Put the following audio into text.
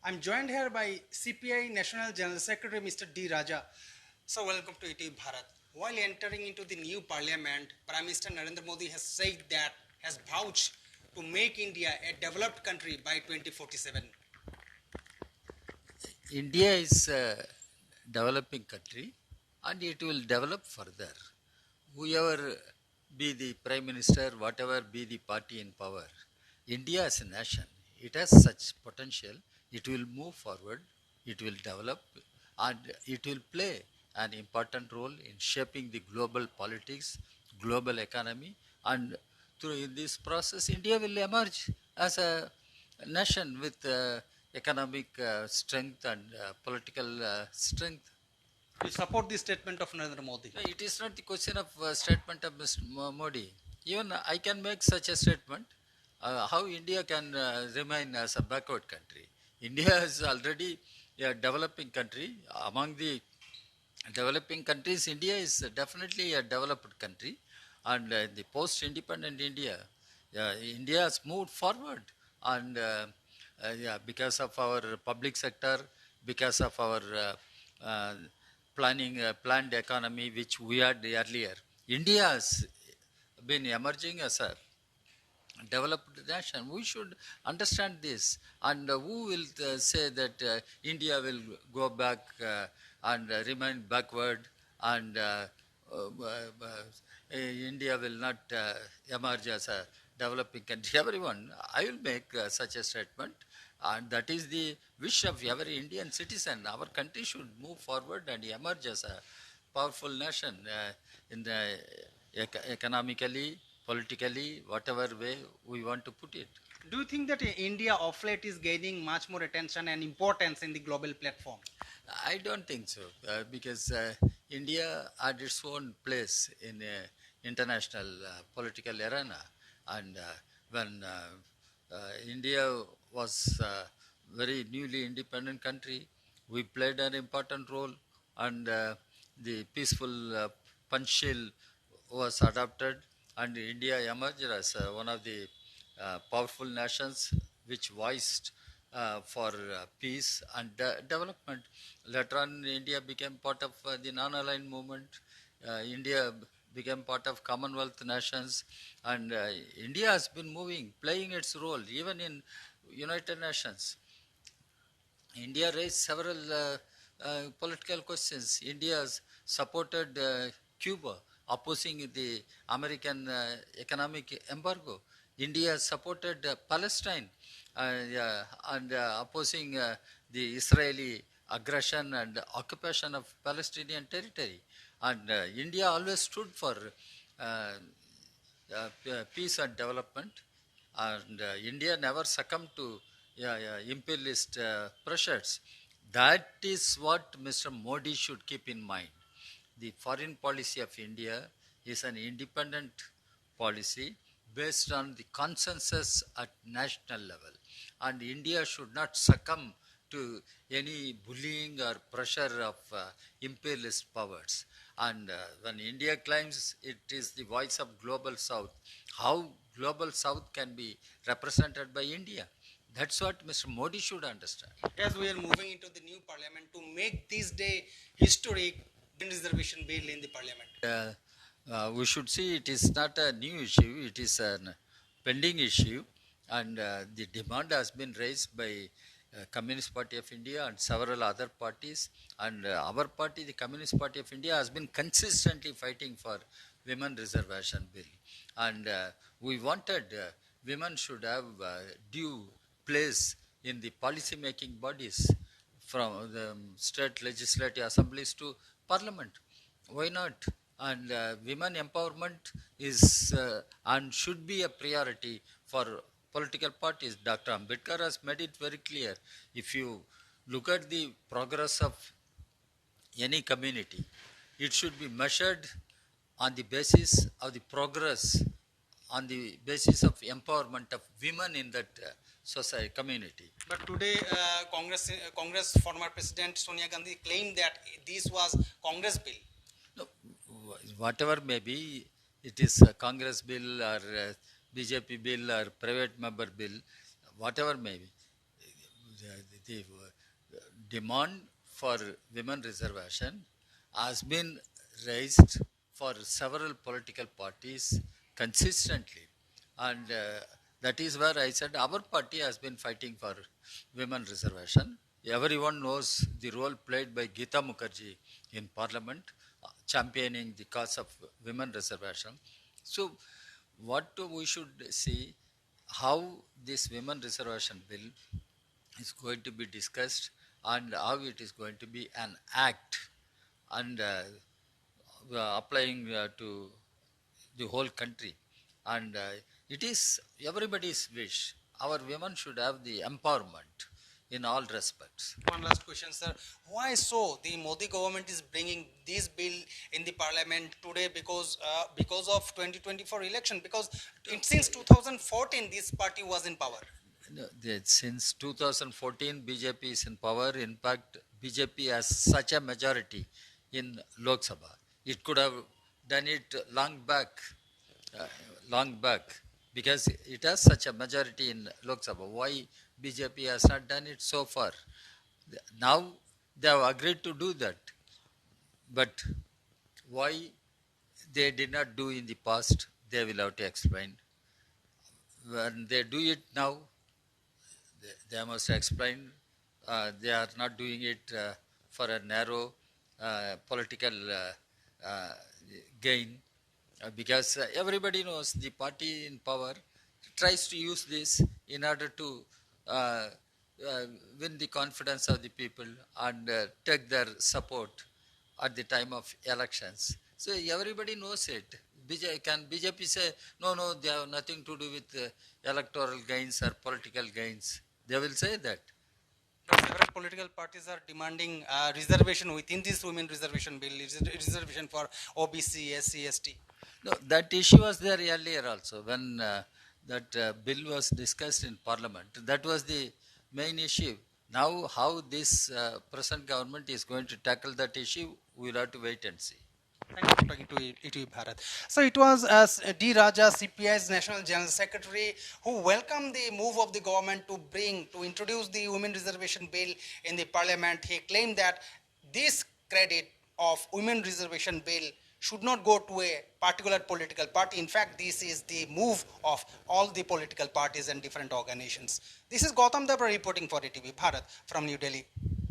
I'm joined here by CPI National General Secretary Mr. D. Raja. So welcome to ETV Bharat. While entering into the new parliament, Prime Minister Narendra Modi has vouched to make India a developed country by 2047. India is a developing country and it will develop further. Whoever be the Prime Minister, whatever be the party in power, India as a nation, it has such potential, it will move forward, it will develop, and it will play an important role in shaping the global politics, global economy, and through this process, India will emerge as a nation with economic strength and political strength. You support the statement of Narendra Modi. No, it is not the question of statement of Mr. Modi. Even I can make such a statement. How India can remain as a backward country? India is already a developing country. Among the developing countries, India is definitely a developed country. And the post-independent India, India has moved forward. And yeah, because of our public sector, because of our uh, planned economy, which we had earlier, India has been emerging as a developed nation. We should understand this. And who will say that India will go back and remain backward and India will not emerge as a developing country? Everyone, I will make such a statement. And that is the wish of every Indian citizen. Our country should move forward and emerge as a powerful nation in the economically, politically, whatever way we want to put it. Do you think that India of late is gaining much more attention and importance in the global platform? I don't think so, because India had its own place in international political arena, and when India was very newly independent country, we played an important role, and the peaceful Panchshil was adopted, and India emerged as one of the powerful nations which voiced for peace and development. Later on, India became part of the non-aligned movement. India became part of Commonwealth nations, and India has been moving, playing its role even in United Nations. India raised several political questions. India has supported Cuba, opposing the American economic embargo. India has supported Palestine yeah, and opposing the Israeli aggression and occupation of Palestinian territory. And India always stood for peace and development. And India never succumbed to imperialist pressures. That is what Mr. Modi should keep in mind. The foreign policy of India is an independent policy based on the consensus at national level. And India should not succumb to any bullying or pressure of imperialist powers. And when India claims it is the voice of global South, how global South can be represented by India? That's what Mr. Modi should understand. As we are moving into the new parliament to make this day historic, reservation bill in the parliament. We should see it is not a new issue, it is a pending issue, and the demand has been raised by Communist Party of India and several other parties, and our party, the Communist Party of India, has been consistently fighting for women reservation bill, and we wanted women should have due place in the policy making bodies from the state legislative assemblies to parliament. Why not? And women empowerment is and should be a priority for political parties. Dr. Ambedkar has made it very clear. If you look at the progress of any community, it should be measured on the basis of the progress, on the basis of empowerment of women in that society community. But today, Congress former President Sonia Gandhi claimed that this was Congress bill. No, whatever may be, it is a Congress bill or BJP bill or private member bill, whatever may be. the demand for women reservation has been raised for several political parties consistently, and that is where I said our party has been fighting for women reservation. Everyone knows the role played by Geeta Mukherjee in Parliament, championing the cause of women reservation. So, what we should see how this women reservation bill is going to be discussed and how it is going to be an act and applying to the whole country. And it is everybody's wish. Our women should have the empowerment in all respects. One last question, sir. Why so the Modi government is bringing this bill in the parliament today? Because of 2024 election? Because since 2014 this party was in power. No, since 2014, BJP is in power. In fact, BJP has such a majority in Lok Sabha. It could have done it uh, long back, because it has such a majority in Lok Sabha. Why BJP has not done it so far? Now they have agreed to do that, but why they did not do in the past, they will have to explain. When they do it now, they must explain they are not doing it for a narrow political uh, gain, because everybody knows the party in power tries to use this in order to uh, win the confidence of the people and take their support at the time of elections. So everybody knows it. Can BJP say, no, no, they have nothing to do with electoral gains or political gains? They will say that. Now, several political parties are demanding reservation within this women reservation bill, reservation for OBC, SC, ST. No, that issue was there earlier also when that bill was discussed in Parliament. That was the main issue. Now, how this present government is going to tackle that issue, we will have to wait and see. Thank you for talking to ETV Bharat. So it was D. Raja, CPI's National General Secretary, who welcomed the move of the government to introduce the women reservation bill in the parliament. He claimed that this credit of women reservation bill should not go to a particular political party. In fact, this is the move of all the political parties and different organizations. This is Gautam Dabra reporting for ETV Bharat from New Delhi.